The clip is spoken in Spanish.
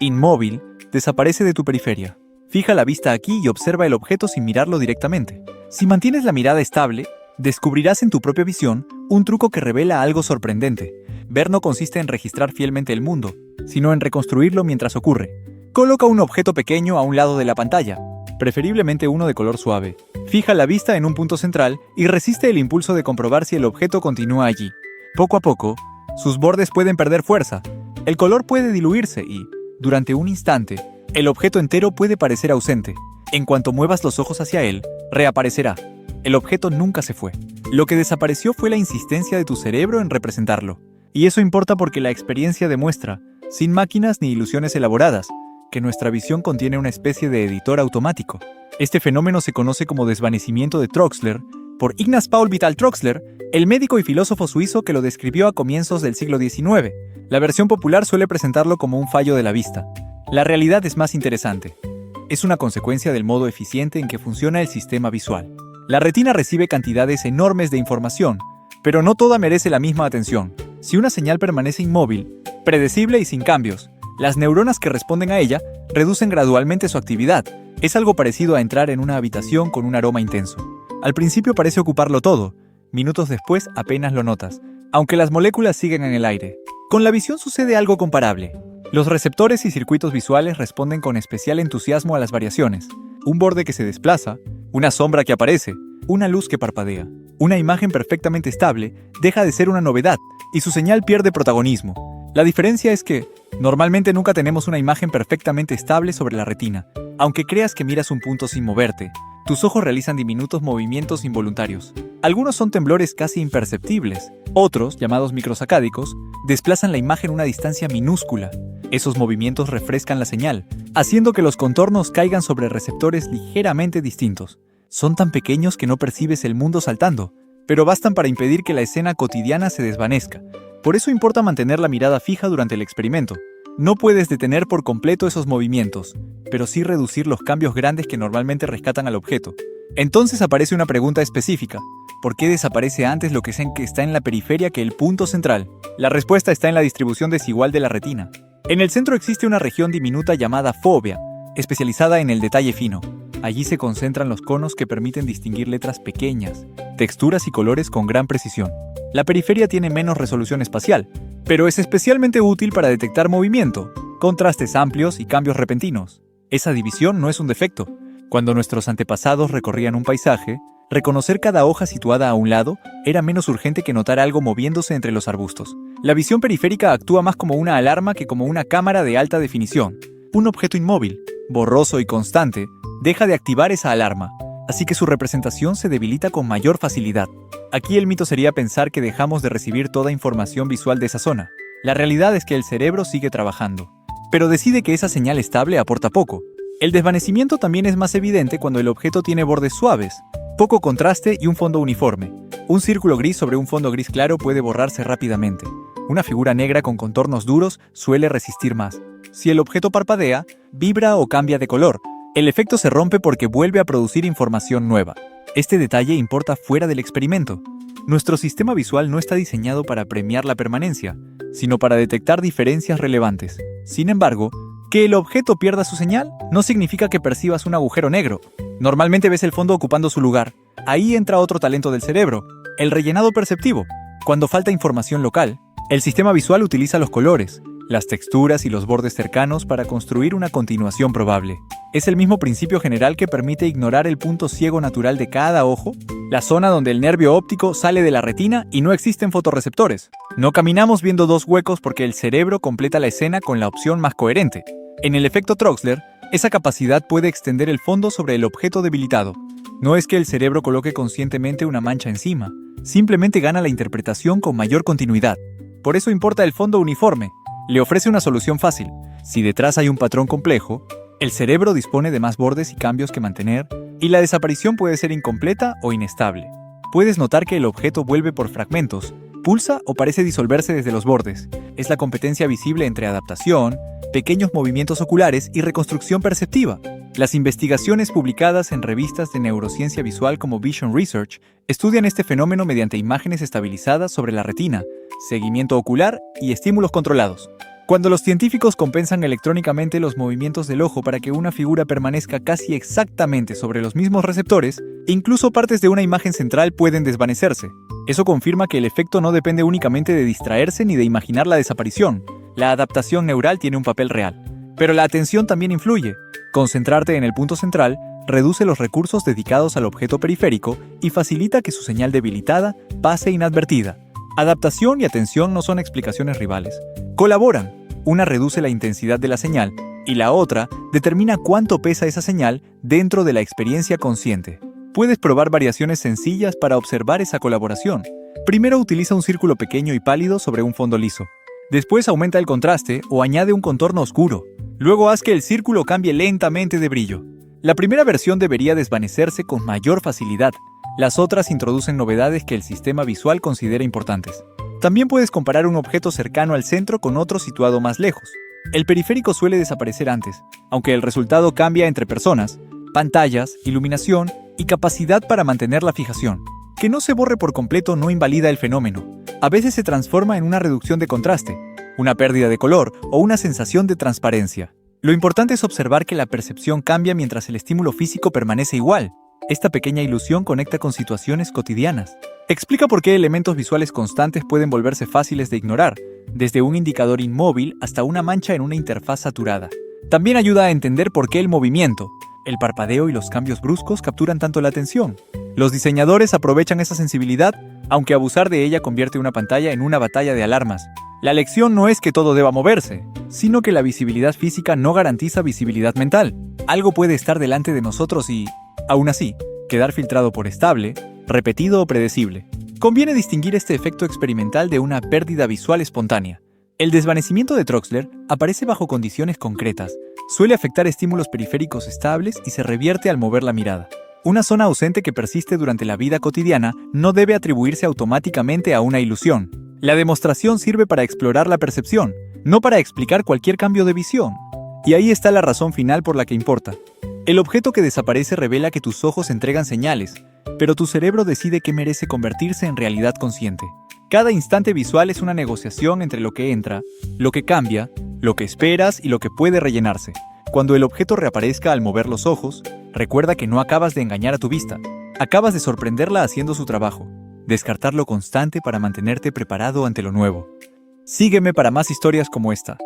Inmóvil, desaparece de tu periferia. Fija la vista aquí y observa el objeto sin mirarlo directamente. Si mantienes la mirada estable, descubrirás en tu propia visión un truco que revela algo sorprendente. Ver no consiste en registrar fielmente el mundo, sino en reconstruirlo mientras ocurre. Coloca un objeto pequeño a un lado de la pantalla, preferiblemente uno de color suave. Fija la vista en un punto central y resiste el impulso de comprobar si el objeto continúa allí. Poco a poco, sus bordes pueden perder fuerza, el color puede diluirse y, durante un instante, el objeto entero puede parecer ausente. En cuanto muevas los ojos hacia él, reaparecerá. El objeto nunca se fue. Lo que desapareció fue la insistencia de tu cerebro en representarlo. Y eso importa porque la experiencia demuestra, sin máquinas ni ilusiones elaboradas, que nuestra visión contiene una especie de editor automático. Este fenómeno se conoce como desvanecimiento de Troxler, por Ignaz Paul Vital Troxler, el médico y filósofo suizo que lo describió a comienzos del siglo XIX. La versión popular suele presentarlo como un fallo de la vista. La realidad es más interesante. Es una consecuencia del modo eficiente en que funciona el sistema visual. La retina recibe cantidades enormes de información, pero no toda merece la misma atención. Si una señal permanece inmóvil, predecible y sin cambios, las neuronas que responden a ella reducen gradualmente su actividad. Es algo parecido a entrar en una habitación con un aroma intenso. Al principio parece ocuparlo todo, minutos después apenas lo notas, aunque las moléculas siguen en el aire. Con la visión sucede algo comparable. Los receptores y circuitos visuales responden con especial entusiasmo a las variaciones. Un borde que se desplaza, una sombra que aparece, una luz que parpadea. Una imagen perfectamente estable deja de ser una novedad y su señal pierde protagonismo. La diferencia es que, normalmente nunca tenemos una imagen perfectamente estable sobre la retina. Aunque creas que miras un punto sin moverte, tus ojos realizan diminutos movimientos involuntarios. Algunos son temblores casi imperceptibles. Otros, llamados microsacádicos, desplazan la imagen una distancia minúscula. Esos movimientos refrescan la señal, haciendo que los contornos caigan sobre receptores ligeramente distintos. Son tan pequeños que no percibes el mundo saltando, pero bastan para impedir que la escena cotidiana se desvanezca. Por eso importa mantener la mirada fija durante el experimento. No puedes detener por completo esos movimientos, pero sí reducir los cambios grandes que normalmente rescatan al objeto. Entonces aparece una pregunta específica. ¿Por qué desaparece antes lo que está en la periferia que el punto central? La respuesta está en la distribución desigual de la retina. En el centro existe una región diminuta llamada fóvea, especializada en el detalle fino. Allí se concentran los conos que permiten distinguir letras pequeñas, texturas y colores con gran precisión. La periferia tiene menos resolución espacial, pero es especialmente útil para detectar movimiento, contrastes amplios y cambios repentinos. Esa división no es un defecto. Cuando nuestros antepasados recorrían un paisaje, reconocer cada hoja situada a un lado era menos urgente que notar algo moviéndose entre los arbustos. La visión periférica actúa más como una alarma que como una cámara de alta definición. Un objeto inmóvil, borroso y constante, deja de activar esa alarma, así que su representación se debilita con mayor facilidad. Aquí el mito sería pensar que dejamos de recibir toda información visual de esa zona. La realidad es que el cerebro sigue trabajando, pero decide que esa señal estable aporta poco. El desvanecimiento también es más evidente cuando el objeto tiene bordes suaves, poco contraste y un fondo uniforme. Un círculo gris sobre un fondo gris claro puede borrarse rápidamente. Una figura negra con contornos duros suele resistir más. Si el objeto parpadea, vibra o cambia de color, el efecto se rompe porque vuelve a producir información nueva. Este detalle importa fuera del experimento. Nuestro sistema visual no está diseñado para premiar la permanencia, sino para detectar diferencias relevantes. Sin embargo, que el objeto pierda su señal no significa que percibas un agujero negro. Normalmente ves el fondo ocupando su lugar. Ahí entra otro talento del cerebro, el rellenado perceptivo. Cuando falta información local, el sistema visual utiliza los colores, las texturas y los bordes cercanos para construir una continuación probable. Es el mismo principio general que permite ignorar el punto ciego natural de cada ojo, la zona donde el nervio óptico sale de la retina y no existen fotorreceptores. No caminamos viendo dos huecos porque el cerebro completa la escena con la opción más coherente. En el efecto Troxler, esa capacidad puede extender el fondo sobre el objeto debilitado. No es que el cerebro coloque conscientemente una mancha encima, simplemente gana la interpretación con mayor continuidad. Por eso importa el fondo uniforme. Le ofrece una solución fácil. Si detrás hay un patrón complejo, el cerebro dispone de más bordes y cambios que mantener, y la desaparición puede ser incompleta o inestable. Puedes notar que el objeto vuelve por fragmentos, pulsa o parece disolverse desde los bordes. Es la competencia visible entre adaptación, pequeños movimientos oculares y reconstrucción perceptiva. Las investigaciones publicadas en revistas de neurociencia visual como Vision Research estudian este fenómeno mediante imágenes estabilizadas sobre la retina, seguimiento ocular y estímulos controlados. Cuando los científicos compensan electrónicamente los movimientos del ojo para que una figura permanezca casi exactamente sobre los mismos receptores, incluso partes de una imagen central pueden desvanecerse. Eso confirma que el efecto no depende únicamente de distraerse ni de imaginar la desaparición. La adaptación neural tiene un papel real. Pero la atención también influye. Concentrarte en el punto central reduce los recursos dedicados al objeto periférico y facilita que su señal debilitada pase inadvertida. Adaptación y atención no son explicaciones rivales. Colaboran. Una reduce la intensidad de la señal y la otra determina cuánto pesa esa señal dentro de la experiencia consciente. Puedes probar variaciones sencillas para observar esa colaboración. Primero utiliza un círculo pequeño y pálido sobre un fondo liso. Después aumenta el contraste o añade un contorno oscuro. Luego haz que el círculo cambie lentamente de brillo. La primera versión debería desvanecerse con mayor facilidad. Las otras introducen novedades que el sistema visual considera importantes. También puedes comparar un objeto cercano al centro con otro situado más lejos. El periférico suele desaparecer antes, aunque el resultado cambia entre personas, pantallas, iluminación y capacidad para mantener la fijación. Que no se borre por completo no invalida el fenómeno. A veces se transforma en una reducción de contraste, una pérdida de color o una sensación de transparencia. Lo importante es observar que la percepción cambia mientras el estímulo físico permanece igual. Esta pequeña ilusión conecta con situaciones cotidianas. Explica por qué elementos visuales constantes pueden volverse fáciles de ignorar, desde un indicador inmóvil hasta una mancha en una interfaz saturada. También ayuda a entender por qué el movimiento, el parpadeo y los cambios bruscos capturan tanto la atención. Los diseñadores aprovechan esa sensibilidad, aunque abusar de ella convierte una pantalla en una batalla de alarmas. La lección no es que todo deba moverse, sino que la visibilidad física no garantiza visibilidad mental. Algo puede estar delante de nosotros y, aún así, quedar filtrado por estable, repetido o predecible. Conviene distinguir este efecto experimental de una pérdida visual espontánea. El desvanecimiento de Troxler aparece bajo condiciones concretas, suele afectar estímulos periféricos estables y se revierte al mover la mirada. Una zona ausente que persiste durante la vida cotidiana no debe atribuirse automáticamente a una ilusión. La demostración sirve para explorar la percepción, no para explicar cualquier cambio de visión. Y ahí está la razón final por la que importa. El objeto que desaparece revela que tus ojos entregan señales, pero tu cerebro decide qué merece convertirse en realidad consciente. Cada instante visual es una negociación entre lo que entra, lo que cambia, lo que esperas y lo que puede rellenarse. Cuando el objeto reaparezca al mover los ojos, recuerda que no acabas de engañar a tu vista, acabas de sorprenderla haciendo su trabajo. Descartar lo constante para mantenerte preparado ante lo nuevo. Sígueme para más historias como esta.